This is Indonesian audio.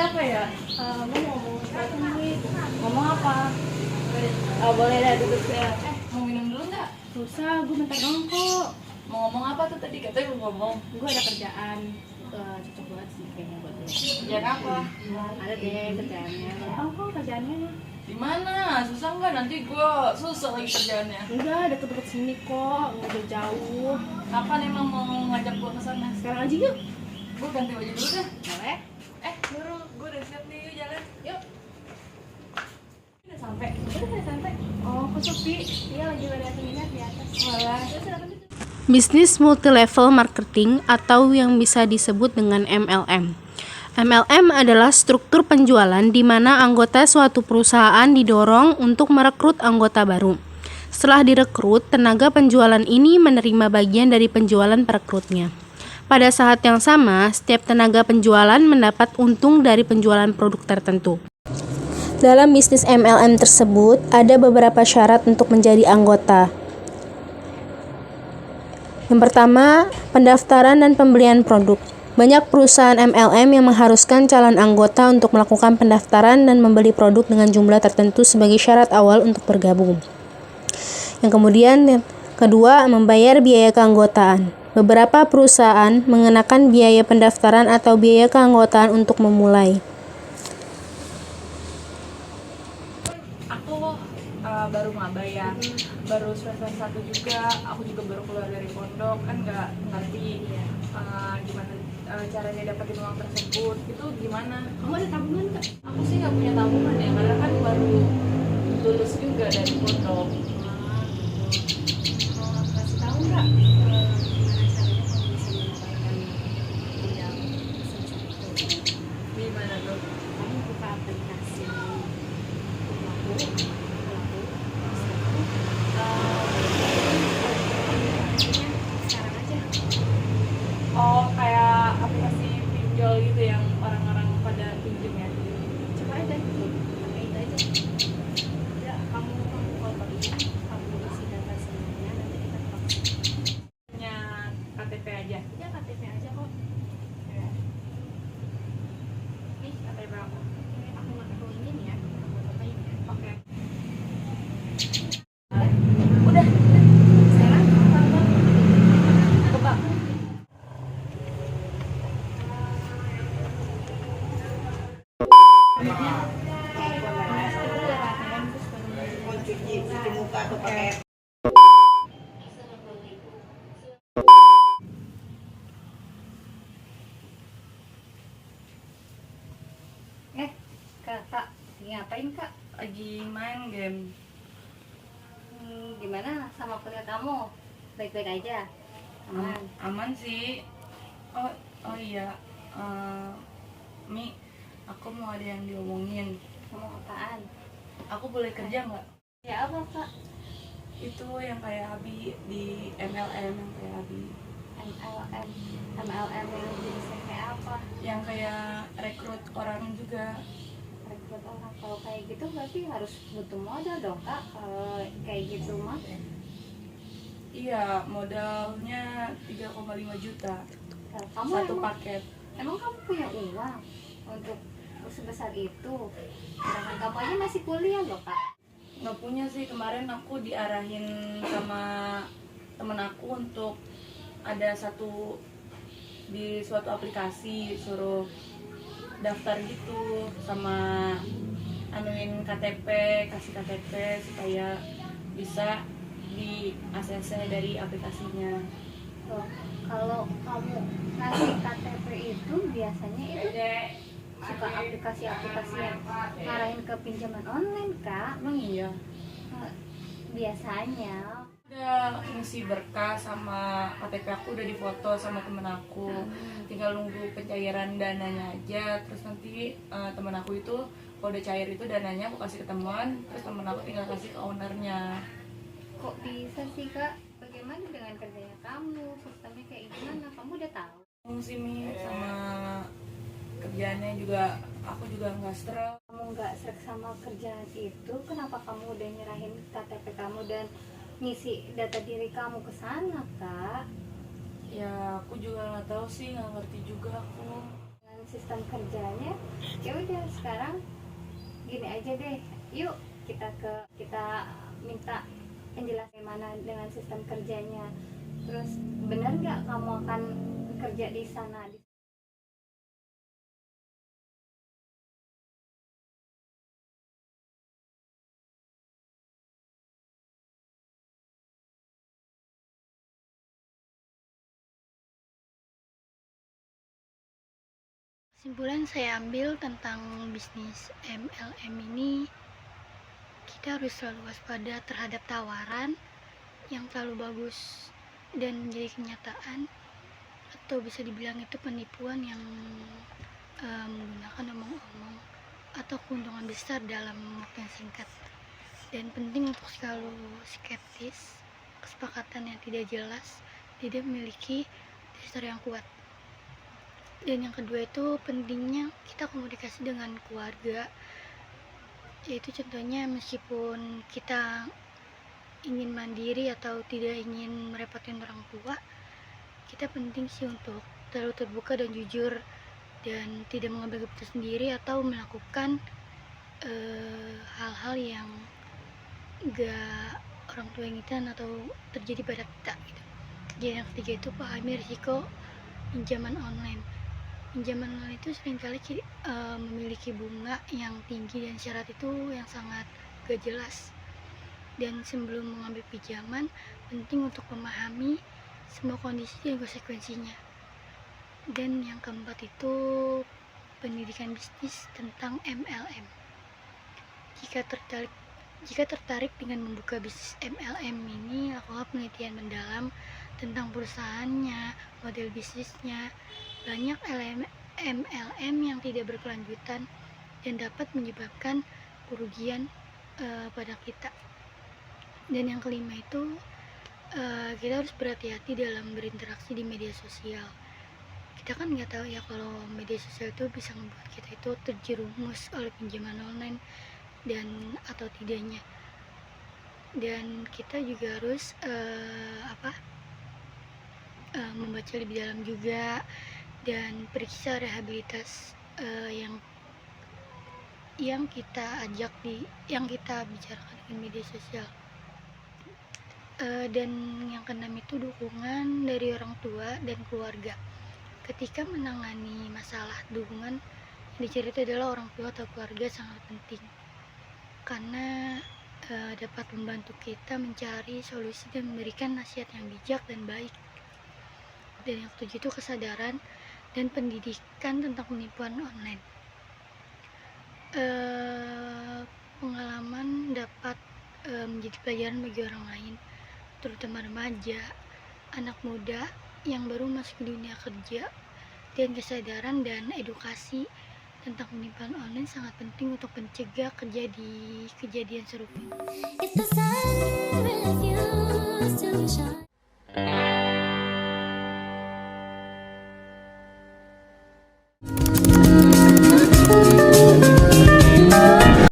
apa ya? Gue mau ngomong sesuatu nih. Ngomong apa? Oh, boleh dah duduk ya. Mau minum dulu nggak? Susah, gue bentar doang kok. Mau ngomong apa tuh tadi? Katanya mau ngomong. Gue ada kerjaan. Cocok banget sih kayaknya buat lo. Kerjaan apa? Ada deh kerjaannya. Oh kok kerjaannya? Di mana? Susah nggak? Nanti gue susah lagi kerjaannya. Enggak, deket-deket sini kok. Udah jauh. Kapan emang mau ngajak gue ke sana? Sekarang aja yuk. Gue ganti baju dulu deh. Boleh? Dulu, gue udah siap nih, yuk jalan. Yuk. Udah sampai. Udah sampai. Oh, kok sepi? Iya, lagi ada seminar di atas. Walah. Yuk, silakan duduk. Bisnis multi-level marketing atau yang bisa disebut dengan MLM. MLM adalah struktur penjualan di mana anggota suatu perusahaan didorong untuk merekrut anggota baru. Setelah direkrut, tenaga penjualan ini menerima bagian dari penjualan perekrutnya. Pada saat yang sama, setiap tenaga penjualan mendapat untung dari penjualan produk tertentu. Dalam bisnis MLM tersebut, ada beberapa syarat untuk menjadi anggota. Yang pertama, pendaftaran dan pembelian produk. Banyak perusahaan MLM yang mengharuskan calon anggota untuk melakukan pendaftaran dan membeli produk dengan jumlah tertentu sebagai syarat awal untuk bergabung. Yang kemudian, kedua, membayar biaya keanggotaan. Beberapa perusahaan mengenakan biaya pendaftaran atau biaya keanggotaan untuk memulai. Aku baru maba ya, baru semester 1 juga. Aku juga baru keluar dari pondok, kan nggak ngerti gimana caranya dapetin uang tersebut. Itu gimana? Kamu ada tabungan nggak? Aku sih nggak punya tabungan ya, karena kan baru lulus juga dari pondok. Mau kasih tahu nggak? Gimana caranya kamu bisa mendapatkan modal sebesar itu? Gimana tuh? Kamu buka aplikasi Laku, sekarang aja. Oh, kayak aplikasi pinjol gitu yang orang-orang pada pinjam ya? Coba aja gitu, pakai itu aja. Ya, kamu kalau ini kamu isi data semuanya, nanti kita cross. Punya KTP aja. Ya KTP aja kok. Ya. Nih KTP aku. Aku nggak perlu ini ya, aku fotoin ya. Oke. Udah. Sekarang apa? Coba. Kak, ngapain kak? Lagi main game. Gimana sama kuliah kamu? Baik-baik aja? Aman? Aman sih. Oh iya. Mi, aku mau ada yang diomongin. Kamu apaan? Aku boleh kerja nggak? Ya apa kak? Itu yang kayak Abi di MLM, yang kayak Abi. MLM yang jenisnya kayak apa? Yang kayak rekrut orang juga. Rekrut orang. Kalau kayak gitu berarti harus butuh modal dong kak. Kalau kayak gitu mah. Iya, modalnya 3,5 juta. Kamu Satu emang, paket. emang kamu punya uang untuk sebesar itu? Sedangkan kamu aja masih kuliah loh kak. Nggak punya sih, kemarin aku diarahin sama temen aku untuk ada di suatu aplikasi suruh daftar gitu sama anuin KTP, kasih KTP supaya bisa di ACC dari aplikasinya. Loh, kalau kamu ngasih KTP itu biasanya itu suka aplikasi-aplikasi yang ngarahin ke pinjaman online kak. Emang iya? Biasanya Udah ngisi berkas sama KTP aku udah difoto sama temen aku, tinggal nunggu pencairan dananya aja. Terus nanti temen aku itu kalau udah cair itu dananya aku kasih ke teman, terus temen aku tinggal kasih ke ownernya. kok bisa sih kak? Bagaimana dengan kerjanya kamu? Sistemnya kayak gimana? Kamu udah tahu? Fungsi Mi sama kerjaannya juga aku juga nggak stres. Kamu nggak srek sama kerjaan itu, kenapa kamu udah nyerahin KTP kamu dan ngisi data diri kamu ke sana kak? Ya aku juga nggak tahu sih, nggak ngerti juga aku. Dengan sistem kerjanya, ya udah sekarang gini aja deh, yuk kita minta penjelasan gimana dengan sistem kerjanya, terus benar nggak kamu akan kerja di sana. Kesimpulan saya ambil tentang bisnis MLM ini, kita harus selalu waspada terhadap tawaran yang terlalu bagus dan menjadi kenyataan, atau bisa dibilang itu penipuan yang menggunakan omong-omong atau keuntungan besar dalam waktu yang singkat. Dan penting untuk selalu skeptis, kesepakatan yang tidak jelas tidak memiliki dasar yang kuat. Dan yang kedua itu pentingnya kita komunikasi dengan keluarga, yaitu contohnya meskipun kita ingin mandiri atau tidak ingin merepotkan orang tua, kita penting sih untuk terlalu terbuka dan jujur dan tidak mengambil keputusan sendiri atau melakukan hal-hal yang gak orang tua inginkan atau terjadi pada kita gitu. Dan yang ketiga itu pahami risiko pinjaman online. Pinjaman online itu seringkali memiliki bunga yang tinggi dan syarat itu yang sangat gak jelas. Dan sebelum mengambil pinjaman, penting untuk memahami semua kondisi dan konsekuensinya. Dan yang keempat itu pendidikan bisnis tentang MLM. Jika tertarik dengan membuka bisnis MLM ini, lakukan penelitian mendalam tentang perusahaannya, model bisnisnya. Banyak MLM yang tidak berkelanjutan dan dapat menyebabkan kerugian pada kita. Dan yang kelima itu kita harus berhati-hati dalam berinteraksi di media sosial. Kita kan nggak tahu ya kalau media sosial itu bisa membuat kita itu terjerumus oleh pinjaman online dan atau tidaknya. Dan kita juga harus membaca lebih dalam juga dan periksa rehabilitas yang kita bicarakan di media sosial. Dan yang keenam itu dukungan dari orang tua dan keluarga. Ketika menangani masalah, dukungan yang dicari itu adalah orang tua atau keluarga sangat penting karena dapat membantu kita mencari solusi dan memberikan nasihat yang bijak dan baik. Dan yang ketujuh itu kesadaran dan pendidikan tentang penipuan online. Pengalaman dapat menjadi pelajaran bagi orang lain, terutama remaja, anak muda yang baru masuk ke dunia kerja. Dan kesadaran dan edukasi tentang penipuan online sangat penting untuk mencegah kejadian serupa.